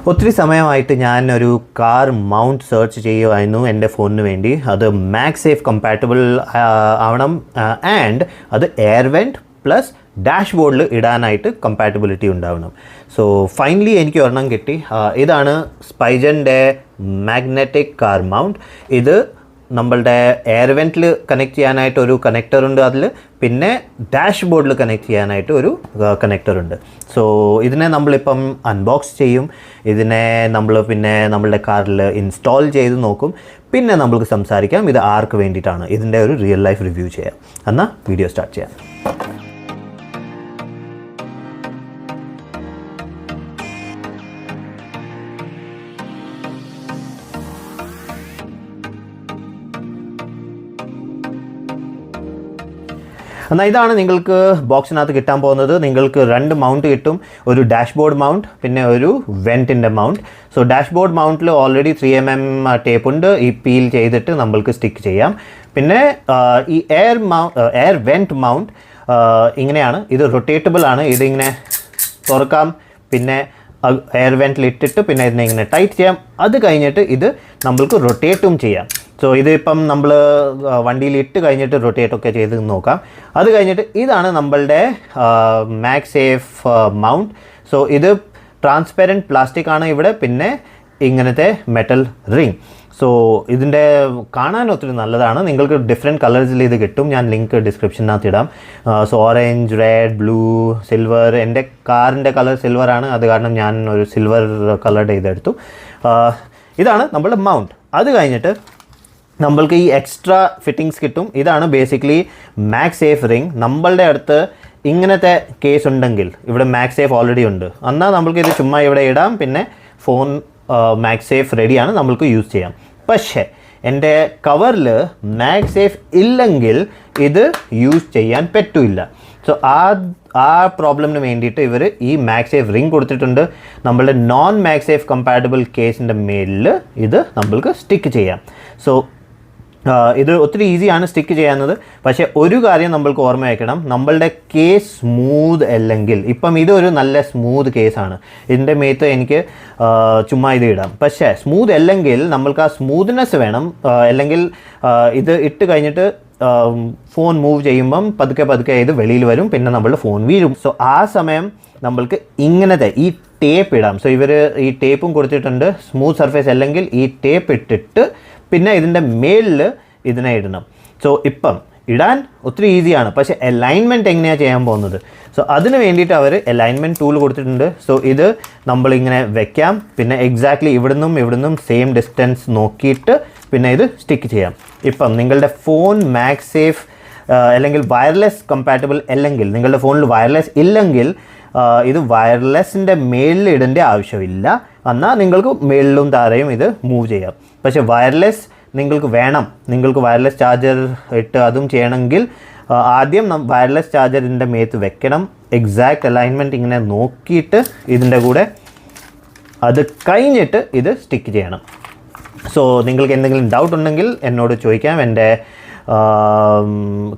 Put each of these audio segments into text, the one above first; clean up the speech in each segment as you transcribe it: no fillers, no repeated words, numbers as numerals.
ഒത്തിരി സമയമായിട്ട് ഞാൻ ഒരു കാർ മൗണ്ട് സെർച്ച് ചെയ്യുമായിരുന്നു എൻ്റെ ഫോണിന് വേണ്ടി. അത് മാക്സേഫ് കമ്പാറ്റബിൾ ആവണം ആൻഡ് അത് എയർ വെൻറ്റ് പ്ലസ് ഡാഷ്ബോർഡിൽ ഇടാനായിട്ട് കമ്പാറ്റബിലിറ്റി ഉണ്ടാവണം. സോ ഫൈനലി എനിക്ക് ഒരെണ്ണം കിട്ടി. ഇതാണ് സ്പൈജൻ്റെ മാഗ്നറ്റിക് കാർ മൗണ്ട്. ഇത് നമ്മളുടെ എയർ വെൻറ്റിൽ കണക്ട് ചെയ്യാനായിട്ട് ഒരു കണക്ടറുണ്ട് അതിൽ, പിന്നെ ഡാഷ്ബോർഡിൽ കണക്ട് ചെയ്യാനായിട്ട് ഒരു കണക്ടറുണ്ട്. സോ ഇതിനെ നമ്മളിപ്പം അൺബോക്സ് ചെയ്യും. ഇതിനെ നമ്മൾ പിന്നെ നമ്മളുടെ കാറിൽ ഇൻസ്റ്റാൾ ചെയ്ത് നോക്കും. പിന്നെ നമ്മൾക്ക് സംസാരിക്കാം ഇത് ആർക്ക് വേണ്ടിയിട്ടാണ്, ഇതിൻ്റെ ഒരു റിയൽ ലൈഫ് റിവ്യൂ ചെയ്യാം. എന്നാൽ വീഡിയോ സ്റ്റാർട്ട് ചെയ്യാം. എന്നാൽ ഇതാണ് നിങ്ങൾക്ക് ബോക്സിനകത്ത് കിട്ടാൻ പോകുന്നത്. നിങ്ങൾക്ക് 2 മൗണ്ട് കിട്ടും. ഒരു ഡാഷ്ബോർഡ് മൗണ്ട്, പിന്നെ ഒരു വെൻറ്റിൻ്റെ മൗണ്ട്. സോ ഡാഷ്ബോർഡ് മൗണ്ടിൽ ഓൾറെഡി 3mm ടേപ്പ് ഉണ്ട്. ഈ പീൽ ചെയ്തിട്ട് നമ്മൾക്ക് സ്റ്റിക്ക് ചെയ്യാം. പിന്നെ ഈ എയർ വെൻറ്റ് മൗണ്ട് ഇങ്ങനെയാണ്. ഇത് റൊട്ടേറ്റബിൾ ആണ്. ഇതിങ്ങനെ തുറക്കാം, പിന്നെ എയർ വെൻറ്റിൽ ഇട്ടിട്ട് പിന്നെ ഇതിനെ ഇങ്ങനെ ടൈറ്റ് ചെയ്യാം. അത് കഴിഞ്ഞിട്ട് ഇത് നമ്മൾക്ക് റൊട്ടേറ്റും ചെയ്യാം. സോ ഇതിപ്പം നമ്മൾ വണ്ടിയിൽ ഇട്ട് കഴിഞ്ഞിട്ട് റൊട്ടേറ്റ് ഒക്കെ ചെയ്ത് നോക്കാം. അത് കഴിഞ്ഞിട്ട് ഇതാണ് നമ്മളുടെ മാക്സേഫ് മൗണ്ട്. സോ ഇത് ട്രാൻസ്പെറൻറ്റ് പ്ലാസ്റ്റിക് ആണ് ഇവിടെ, പിന്നെ ഇങ്ങനത്തെ മെറ്റൽ റിങ്. സോ ഇതിൻ്റെ കാണാൻ ഒത്തിരി നല്ലതാണ്. നിങ്ങൾക്ക് ഡിഫറെൻറ്റ് കളേഴ്സിൽ ഇത് കിട്ടും. ഞാൻ ലിങ്ക് ഡിസ്ക്രിപ്ഷനകത്ത് ഇടാം. So orange, red, blue, silver. എൻ്റെ കാറിൻ്റെ കളർ സിൽവറാണ്, അത് കാരണം ഞാൻ ഒരു സിൽവർ കളർഡ് ഇതെടുത്തു. ഇതാണ് നമ്മളുടെ മൗണ്ട്. അത് കഴിഞ്ഞിട്ട് നമ്മൾക്ക് ഈ എക്സ്ട്രാ ഫിറ്റിങ്സ് കിട്ടും. ഇതാണ് ബേസിക്കലി മാക്സേഫ് റിങ്. നമ്മളുടെ അടുത്ത് ഇങ്ങനത്തെ കേസ് ഉണ്ടെങ്കിൽ, ഇവിടെ മാക്സേഫ് ഓൾറെഡി ഉണ്ട്, എന്നാൽ നമ്മൾക്ക് ഇത് ചുമ്മാ ഇവിടെ ഇടാം. പിന്നെ ഫോൺ മാക്സേഫ് റെഡിയാണ്, നമ്മൾക്ക് യൂസ് ചെയ്യാം. പക്ഷേ എൻ്റെ കവറിൽ മാക്സേഫ് ഇല്ലെങ്കിൽ ഇത് യൂസ് ചെയ്യാൻ പറ്റില്ല. സോ ആ പ്രോബ്ലമിന് വേണ്ടിയിട്ട് ഇവർ ഈ മാക്സേഫ് റിങ് കൊടുത്തിട്ടുണ്ട്. നമ്മളുടെ നോൺ മാക്സേഫ് കമ്പാറ്റബിൾ കേസിൻ്റെ മേലിൽ ഇത് നമ്മൾക്ക് സ്റ്റിക്ക് ചെയ്യാം. സോ ഇത് ഒത്തിരി ഈസിയാണ് സ്റ്റിക്ക് ചെയ്യാവുന്നത്. പക്ഷേ ഒരു കാര്യം നമ്മൾക്ക് ഓർമ്മ വയ്ക്കണം, നമ്മളുടെ കേസ് സ്മൂത്ത് അല്ലെങ്കിൽ, ഇപ്പം ഇതൊരു നല്ല സ്മൂത്ത് കേസാണ്, ഇതിൻ്റെ മേത്ത് എനിക്ക് ചുമ്മാ ഇത് ഇടാം. പക്ഷേ സ്മൂത്ത് അല്ലെങ്കിൽ നമ്മൾക്ക് ആ സ്മൂത്ത്നെസ് വേണം. അല്ലെങ്കിൽ ഇത് ഇട്ട് കഴിഞ്ഞിട്ട് ഫോൺ മൂവ് ചെയ്യുമ്പം പതുക്കെ ഇത് വെളിയിൽ വരും, പിന്നെ നമ്മളുടെ ഫോൺ വീഴും. സോ ആ സമയം നമ്മൾക്ക് ഇങ്ങനത്തെ ഈ ടേപ്പ് ഇടാം. സോ ഇവർ ഈ ടേപ്പും കൊടുത്തിട്ടുണ്ട്. സ്മൂത്ത് സർഫേസ് അല്ലെങ്കിൽ ഈ ടേപ്പ് ഇട്ടിട്ട് പിന്നെ ഇതിൻ്റെ മേലിൽ ഇതിനെ ഇടണം. സോ ഇപ്പം ഇടാൻ ഒത്തിരി ഈസിയാണ്, പക്ഷേ അലൈൻമെൻറ്റ് എങ്ങനെയാണ് ചെയ്യാൻ പോകുന്നത്? സോ അതിന് വേണ്ടിയിട്ട് അവർ അലൈൻമെൻറ്റ് ടൂൾ കൊടുത്തിട്ടുണ്ട്. സോ ഇത് നമ്മളിങ്ങനെ വെക്കാം, പിന്നെ എക്സാക്ട്ലി ഇവിടുന്നും സെയിം ഡിസ്റ്റൻസ് നോക്കിയിട്ട് പിന്നെ ഇത് സ്റ്റിക്ക് ചെയ്യാം. ഇപ്പം നിങ്ങളുടെ ഫോൺ മാക്സേഫ് അല്ലെങ്കിൽ വയർലെസ് കമ്പാറ്റബിൾ അല്ലെങ്കിൽ നിങ്ങളുടെ ഫോണിൽ വയർലെസ് ഇല്ലെങ്കിൽ ഇത് വയർലെസ്സിൻ്റെ മേലിൽ ഇടേണ്ട ആവശ്യമില്ല. എന്നാൽ നിങ്ങൾക്ക് മേളിലും താഴെയും ഇത് മൂവ് ചെയ്യാം. പക്ഷേ വയർലെസ് നിങ്ങൾക്ക് വേണം, നിങ്ങൾക്ക് വയർലെസ് ചാർജർ ഇട്ട് അതും ചെയ്യണമെങ്കിൽ ആദ്യം വയർലെസ് ചാർജറിൻ്റെ മേത്ത് വെക്കണം. എക്സാക്റ്റ് അലൈൻമെൻറ്റ് ഇങ്ങനെ നോക്കിയിട്ട് ഇതിൻ്റെ കൂടെ അത് കഴിഞ്ഞിട്ട് ഇത് സ്റ്റിക്ക് ചെയ്യണം. സോ നിങ്ങൾക്ക് എന്തെങ്കിലും ഡൗട്ട് ഉണ്ടെങ്കിൽ എന്നോട് ചോദിക്കാം, എൻ്റെ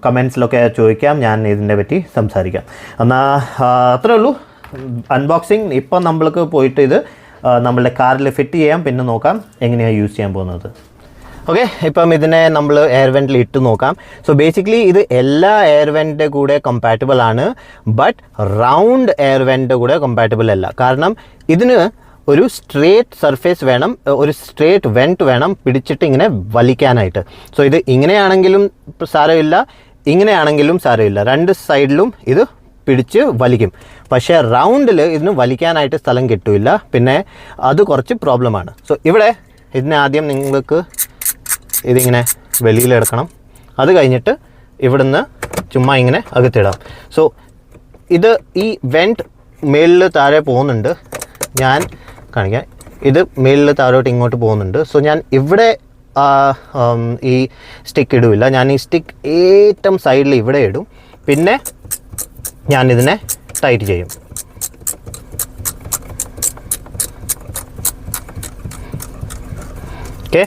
കമൻസിലൊക്കെ ചോദിക്കാം, ഞാൻ ഇതിനെ പറ്റി സംസാരിക്കാം. എന്നാൽ അത്രേ ഉള്ളൂ അൺബോക്സിങ്. ഇപ്പം നമ്മൾക്ക് പോയിട്ട് ഇത് നമ്മളുടെ കാറിൽ ഫിറ്റ് ചെയ്യാം, പിന്നെ നോക്കാം എങ്ങനെയാണ് യൂസ് ചെയ്യാൻ പോകുന്നത്. ഓക്കെ, ഇപ്പം ഇതിനെ നമ്മൾ എയർ വെൻറ്റിൽ ഇട്ട് നോക്കാം. സോ ബേസിക്കലി ഇത് എല്ലാ എയർ വെൻറ്റിൻ്റെ കൂടെ കമ്പാറ്റബിൾ ആണ്, ബട്ട് റൗണ്ട് എയർ വെൻറ്റിൻ്റെ കൂടെ കമ്പാറ്റബിൾ അല്ല. കാരണം ഇതിന് ഒരു സ്ട്രേറ്റ് സർഫേസ് വേണം, ഒരു സ്ട്രേറ്റ് വെൻറ്റ് വേണം പിടിച്ചിട്ട് ഇങ്ങനെ വലിക്കാനായിട്ട്. സോ ഇത് ഇങ്ങനെയാണെങ്കിലും സാരമില്ല, ഇങ്ങനെയാണെങ്കിലും സാരമില്ല, 2 സൈഡിലും ഇത് പിടിച്ച് വലിക്കും. പക്ഷേ റൗണ്ടിൽ ഇതിന് വലിക്കാനായിട്ട് സ്ഥലം കിട്ടില്ല, പിന്നെ അത് കുറച്ച് പ്രോബ്ലമാണ്. സോ ഇവിടെ ഇതിനെ ആദ്യം നിങ്ങൾക്ക് ഇതിങ്ങനെ വെളിയിലെടുക്കണം. അത് കഴിഞ്ഞിട്ട് ഇവിടുന്ന് ചുമ്മാ ഇങ്ങനെ അകത്തിടാം. സോ ഇത് ഈ വെൻറ്റ് മേളിൽ താഴെ പോകുന്നുണ്ട്, ഞാൻ കാണിക്കാം. ഇത് മേളിൽ താഴോട്ട് ഇങ്ങോട്ട് പോകുന്നുണ്ട്. സോ ഞാൻ ഇവിടെ ഈ സ്റ്റിക്ക് ഇടില്ല, ഞാൻ ഈ സ്റ്റിക്ക് ഏറ്റവും സൈഡിൽ ഇവിടെ ഇടും. പിന്നെ ഞാനിതിനെ ടൈറ്റ് ചെയ്യും. ഓക്കെ,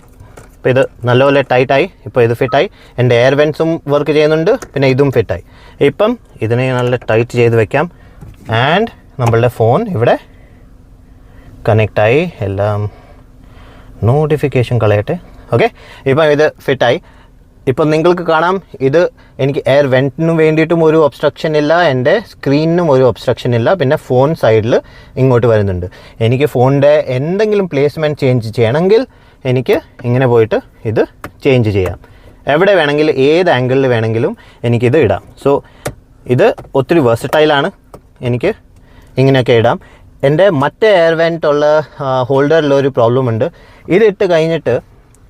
അപ്പോൾ ഇത് നല്ലപോലെ ടൈറ്റായി. ഇപ്പോൾ ഇത് ഫിറ്റായി. എൻ്റെ എയർ വെൻസും വർക്ക് ചെയ്യുന്നുണ്ട്, പിന്നെ ഇതും ഫിറ്റായി. ഇപ്പം ഇതിനെ നല്ല ടൈറ്റ് ചെയ്ത് വെക്കാം. ആൻഡ് നമ്മളുടെ ഫോൺ ഇവിടെ കണക്റ്റായി, എല്ലാം നോട്ടിഫിക്കേഷൻ കളയട്ടെ. ഓക്കെ, ഇപ്പം ഇത് ഫിറ്റായി. ഇപ്പം നിങ്ങൾക്ക് കാണാം, ഇത് എനിക്ക് എയർ വെൻറ്റിന് വേണ്ടിയിട്ടും ഒരു ഒബ്സ്ട്രക്ഷൻ ഇല്ല, എൻ്റെ സ്ക്രീനിനും ഒരു ഒബ്സ്ട്രക്ഷൻ ഇല്ല. പിന്നെ ഫോൺ സൈഡിൽ ഇങ്ങോട്ട് വരുന്നുണ്ട്. എനിക്ക് ഫോണിൻ്റെ എന്തെങ്കിലും പ്ലേസ്മെൻറ്റ് ചേഞ്ച് ചെയ്യണമെങ്കിൽ എനിക്ക് ഇങ്ങനെ പോയിട്ട് ഇത് ചേഞ്ച് ചെയ്യാം. എവിടെ വേണമെങ്കിലും ഏത് ആംഗിളിൽ വേണമെങ്കിലും എനിക്കിത് ഇടാം. സോ ഇത് ഒത്തിരി വെർസറ്റൈലാണ്, എനിക്ക് ഇങ്ങനെയൊക്കെ ഇടാം. എൻ്റെ മറ്റേ എയർ വെൻറ്റ് ഉള്ള ഹോൾഡറിലൊരു പ്രോബ്ലം ഉണ്ട്. ഇതിട്ട് കഴിഞ്ഞിട്ട്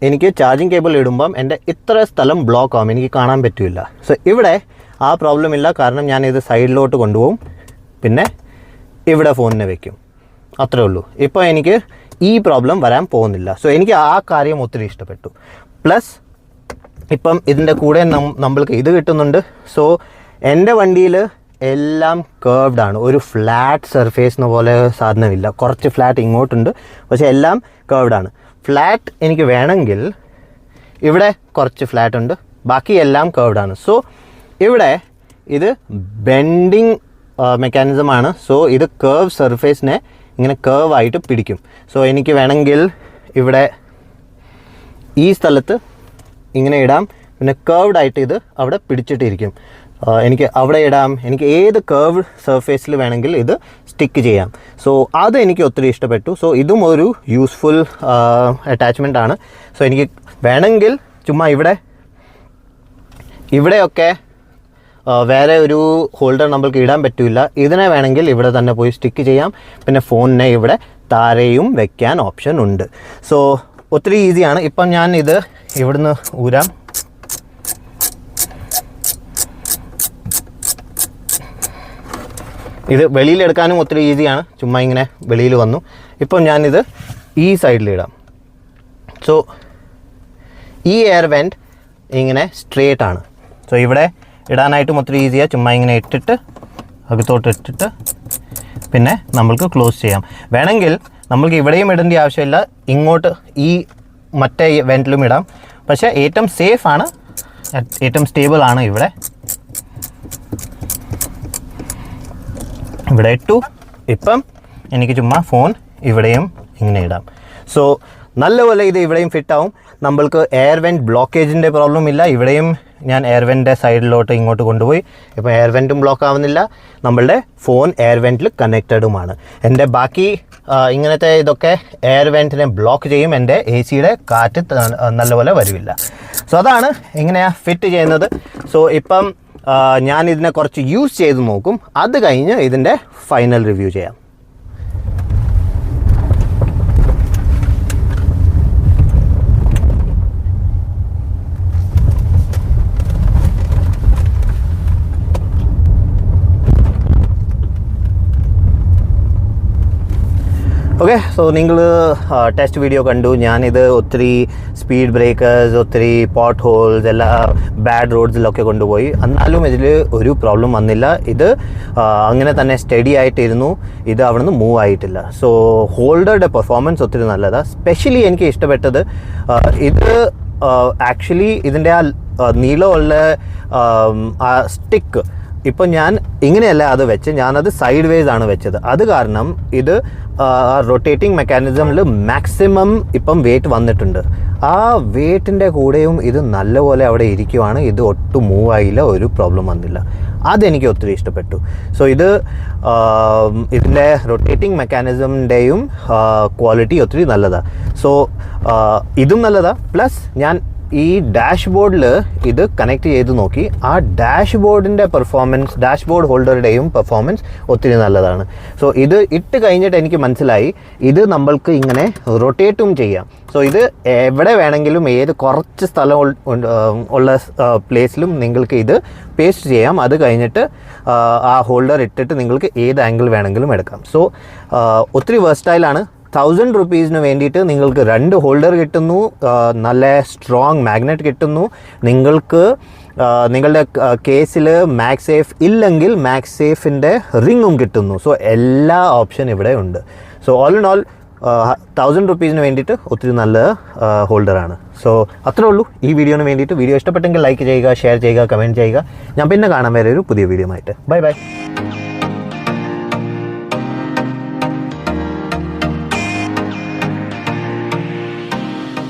എനിക്ക് ചാർജിങ് കേബിൾ ഇടുമ്പം എൻ്റെ ഇത്ര സ്ഥലം ബ്ലോക്ക് ആവും, എനിക്ക് കാണാൻ പറ്റില്ല. സോ ഇവിടെ ആ പ്രോബ്ലം ഇല്ല, കാരണം ഞാൻ ഇത് സൈഡിലോട്ട് കൊണ്ടുപോകും, പിന്നെ ഇവിടെ ഫോണിനെ വെക്കും, അത്രേ ഉള്ളൂ. ഇപ്പോൾ എനിക്ക് ഈ പ്രോബ്ലം വരാൻ പോകുന്നില്ല. സോ എനിക്ക് ആ കാര്യം ഒത്തിരി ഇഷ്ടപ്പെട്ടു. പ്ലസ് ഇപ്പം ഇതിൻ്റെ കൂടെ നമ്മൾക്ക് ഇത് കിട്ടുന്നുണ്ട്. സോ എൻ്റെ വണ്ടിയിൽ എല്ലാം കേർവ്ഡ് ആണ്, ഒരു ഫ്ലാറ്റ് സർഫേസിന് പോലെ സാധനമില്ല. കുറച്ച് ഫ്ലാറ്റ് ഇങ്ങോട്ടുണ്ട്, പക്ഷേ എല്ലാം കേർവ്ഡ് ആണ്. ഫ്ലാറ്റ് എനിക്ക് വേണമെങ്കിൽ ഇവിടെ കുറച്ച് ഫ്ലാറ്റ് ഉണ്ട്, ബാക്കി എല്ലാം കേർവ്ഡ് ആണ്. സോ ഇവിടെ ഇത് ബെൻഡിങ് മെക്കാനിസമാണ്. സോ ഇത് കേർവ് സർഫേസിനെ ഇങ്ങനെ കേർവ് ആയിട്ട് പിടിക്കും. സോ എനിക്ക് വേണമെങ്കിൽ ഇവിടെ ഈ സ്ഥലത്ത് ഇങ്ങനെ ഇടാം, പിന്നെ കേർവ്ഡ് ആയിട്ട് ഇത് അവിടെ പിടിച്ചിട്ടിരിക്കും. എനിക്ക് അവിടെ ഇടാം, എനിക്ക് ഏത് കേർവ് സർഫേസിൽ വേണമെങ്കിൽ ഇത് സ്റ്റിക്ക് ചെയ്യാം. സോ അത് എനിക്ക് ഒത്തിരി ഇഷ്ടപ്പെട്ടു. സോ ഇതും ഒരു യൂസ്ഫുൾ അറ്റാച്ച്മെൻ്റ് ആണ്. സോ എനിക്ക് വേണമെങ്കിൽ ചുമ്മാ ഇവിടെയൊക്കെ വേറെ ഒരു ഹോൾഡർ നമ്മൾക്ക് ഇടാൻ പറ്റില്ല. ഇതിനെ വേണമെങ്കിൽ ഇവിടെ തന്നെ പോയി സ്റ്റിക്ക് ചെയ്യാം. പിന്നെ ഫോണിനെ ഇവിടെ താഴെയും വെക്കാൻ ഓപ്ഷൻ ഉണ്ട്. സോ ഒത്തിരി ഈസിയാണ്. ഇപ്പം ഞാൻ ഇത് ഇവിടുന്ന് ഊരാം. ഇത് വെളിയിലെടുക്കാനും ഒത്തിരി ഈസിയാണ്, ചുമ്മാ ഇങ്ങനെ വെളിയിൽ വന്നു. ഇപ്പം ഞാനിത് ഈ സൈഡിലിടാം. സോ ഈ എയർ വെൻറ്റ് ഇങ്ങനെ സ്ട്രേറ്റ് ആണ്. സോ ഇവിടെ ഇടാനായിട്ടും ഒത്തിരി ഈസിയാണ്. ചുമ്മാ ഇങ്ങനെ ഇട്ടിട്ട് അകത്തോട്ട് ഇട്ടിട്ട് പിന്നെ നമ്മൾക്ക് ക്ലോസ് ചെയ്യാം. വേണമെങ്കിൽ നമ്മൾക്ക് ഇവിടെയും ഇടേണ്ട ആവശ്യമില്ല, ഇങ്ങോട്ട് ഈ മറ്റേ വെൻറ്റിലും ഇടാം. പക്ഷേ ഏറ്റവും സേഫാണ്, ഏറ്റവും സ്റ്റേബിൾ ആണ് ഇവിടെ ഇട്ടു. ഇപ്പം എനിക്ക് ചുമ്മാ ഫോൺ ഇവിടെയും ഇങ്ങനെ ഇടാം. സോ നല്ലപോലെ ഇത് ഇവിടെയും ഫിറ്റാവും. നമ്മൾക്ക് എയർ വെൻറ്റ് ബ്ലോക്കേജിൻ്റെ പ്രോബ്ലം ഇല്ല. ഇവിടെയും ഞാൻ എയർ വെൻറ്റിൻ്റെ സൈഡിലോട്ട് ഇങ്ങോട്ട് കൊണ്ടുപോയി. ഇപ്പോൾ എയർ വെൻറ്റും ബ്ലോക്ക് ആവുന്നില്ല, നമ്മളുടെ ഫോൺ എയർ വെൻറ്റിൽ കണക്റ്റഡുമാണ്. എൻ്റെ ബാക്കി ഇങ്ങനത്തെ ഇതൊക്കെ എയർ വെൻറ്റിനെ ബ്ലോക്ക് ചെയ്യും, എൻ്റെ AC-യുടെ കാറ്റ് നല്ലപോലെ വരില്ല. സോ അതാണ് എങ്ങനെയാണ് ഫിറ്റ് ചെയ്യുന്നത്. സോ ഇപ്പം ഞാൻ ഇതിനെ കുറച്ച് യൂസ് ചെയ്ത് നോക്കും, അത് കഴിഞ്ഞ് ഇതിൻ്റെ ഫൈനൽ റിവ്യൂ ചെയ്യാം. ഓക്കെ, സോ നിങ്ങൾ ടെസ്റ്റ് വീഡിയോ കണ്ടു. ഞാനിത് ഒത്തിരി സ്പീഡ് ബ്രേക്കേഴ്സ്, ഒത്തിരി പോട്ട് ഹോൾസ്, എല്ലാ ബാഡ് റോഡ്സിലൊക്കെ കൊണ്ടുപോയി. എന്നാലും ഇതിൽ ഒരു പ്രോബ്ലം വന്നില്ല. ഇത് അങ്ങനെ തന്നെ സ്റ്റഡി ആയിട്ടിരുന്നു, ഇത് അവിടെ നിന്ന് മൂവ് ആയിട്ടില്ല. സോ ഹോൾഡറുടെ പെർഫോമൻസ് ഒത്തിരി നല്ലതാണ്. സ്പെഷ്യലി എനിക്ക് ഇഷ്ടപ്പെട്ടത് ഇത് ആക്ച്വലി ഇതിൻ്റെ ആ നീളമുള്ള ആ സ്റ്റിക്ക്, ഇപ്പം ഞാൻ ഇങ്ങനെയല്ല അത് വെച്ച്, ഞാനത് സൈഡ് വേസ് ആണ് വെച്ചത്. അത് കാരണം ഇത് റൊട്ടേറ്റിംഗ് മെക്കാനിസമിൽ മാക്സിമം ഇപ്പം വെയിറ്റ് വന്നിട്ടുണ്ട്. ആ വെയിറ്റിൻ്റെ കൂടെയും ഇത് നല്ലപോലെ അവിടെ ഇരിക്കുവാണ്. ഇത് ഒട്ടും മൂവ് ആയില്ല, ഒരു പ്രോബ്ലം വന്നില്ല. അതെനിക്ക് ഒത്തിരി ഇഷ്ടപ്പെട്ടു. സോ ഇതിൻ്റെ റൊട്ടേറ്റിംഗ് മെക്കാനിസമിൻ്റെയും ക്വാളിറ്റി ഒത്തിരി നല്ലതാണ്. സോ ഇതും നല്ലതാണ്. പ്ലസ് ഞാൻ ഈ ഡാഷ്ബോർഡിൽ ഇത് കണക്ട് ചെയ്ത് നോക്കി, ആ ഡാഷ്ബോർഡിൻ്റെ പെർഫോമൻസ്, ഡാഷ്ബോർഡ് ഹോൾഡറുടെയും പെർഫോമൻസ് ഒത്തിരി നല്ലതാണ്. സോ ഇത് ഇട്ട് കഴിഞ്ഞിട്ട് എനിക്ക് മനസ്സിലായി ഇത് നമ്മൾക്ക് ഇങ്ങനെ റൊട്ടേറ്റും ചെയ്യാം. സോ ഇത് എവിടെ വേണമെങ്കിലും ഏത് കുറച്ച് സ്ഥലം ഉള്ള പ്ലേസിലും നിങ്ങൾക്ക് ഇത് പേസ്റ്റ് ചെയ്യാം. അത് കഴിഞ്ഞിട്ട് ആ ഹോൾഡർ ഇട്ടിട്ട് നിങ്ങൾക്ക് ഏത് ആംഗിൾ വേണമെങ്കിലും എടുക്കാം. സോ ഒത്തിരി വേഴ്സ്റ്റൈലാണ്. 1000 rupees വേണ്ടിയിട്ട് നിങ്ങൾക്ക് 2 ഹോൾഡർ കിട്ടുന്നു, നല്ല സ്ട്രോങ് മാഗ്നറ്റ് കിട്ടുന്നു. നിങ്ങൾക്ക് നിങ്ങളുടെ കേസിൽ മാക്സേഫ് ഇല്ലെങ്കിൽ മാക്സേഫിൻ്റെ റിങ്ങും കിട്ടുന്നു. സോ എല്ലാ ഓപ്ഷൻ ഇവിടെ ഉണ്ട്. So all in all 1000 rupees വേണ്ടിയിട്ട് ഒത്തിരി നല്ല ഹോൾഡറാണ്. സോ അത്രേ ഉള്ളൂ ഈ വീഡിയോന് വേണ്ടിയിട്ട്. വീഡിയോ ഇഷ്ടപ്പെട്ടെങ്കിൽ ലൈക്ക് ചെയ്യുക, ഷെയർ ചെയ്യുക, കമൻറ്റ് ചെയ്യുക. ഞാൻ പിന്നെ കാണാൻ വരെ ഒരു പുതിയ വീഡിയോ ആയിട്ട്. Bye bye.